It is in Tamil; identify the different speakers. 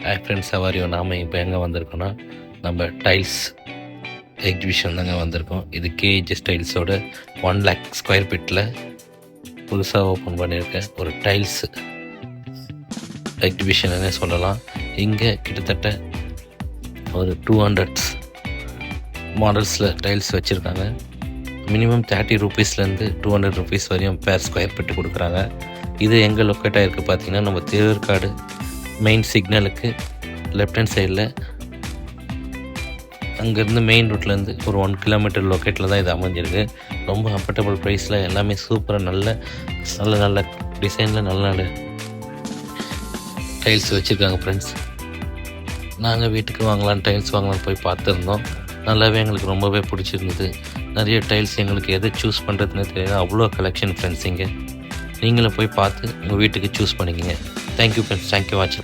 Speaker 1: ஹாய் ஃப்ரெண்ட்ஸ், சவாரியோ நாம் இப்போ எங்கே வந்திருக்கோன்னா நம்ம டைல்ஸ் எக்ஸிபிஷன் தாங்க வந்திருக்கோம். இது கேஜஸ் டைல்ஸோட 1 lakh ஸ்கொயர் ஃபீட்டில் புதுசாக ஓப்பன் பண்ணியிருக்கேன் ஒரு டைல்ஸ் எக்ஸிபிஷன்னு சொல்லலாம். இங்கே கிட்டத்தட்ட ஒரு 200 மாடல்ஸில் டைல்ஸ் வச்சுருக்காங்க. மினிமம் 30 ரூபீஸ்லேருந்து 200 ரூபீஸ் வரையும் பேர் ஸ்கொயர் ஃபீட்டு கொடுக்குறாங்க. இது எங்கே லொக்கேட் ஆகிருக்கு பார்த்தீங்கன்னா, நம்ம திருவேற்காடு மெயின் சிக்னலுக்கு லெஃப்ட் ஹேண்ட் சைடில், அங்கேருந்து மெயின் ரோட்லேருந்து ஒரு 1 கிலோமீட்டர் லொக்கேட்டில் தான் இது அமைஞ்சிருக்கு. ரொம்ப அஃபர்டபுள் ப்ரைஸில் எல்லாமே சூப்பராக நல்ல டிசைனில் நல்ல டைல்ஸ் வச்சுருக்காங்க ஃப்ரெண்ட்ஸ். நாங்கள் வீட்டுக்கு டைல்ஸ் வாங்கலான்னு போய் பார்த்துருந்தோம். நல்லாவே எங்களுக்கு ரொம்பவே பிடிச்சிருந்தது. நிறைய டைல்ஸ் எங்களுக்கு எதை சூஸ் பண்ணுறதுன்னு தெரியாது, அவ்வளோ கலெக்ஷன் ஃப்ரெண்ட்ஸ். இங்கே நீங்களும் போய் பார்த்து உங்கள் வீட்டுக்கு சூஸ் பண்ணிக்கங்க. தேங்க்யூ ஃப்ரெண்ட்ஸ், தேங்க்யூ வாட்சிங்.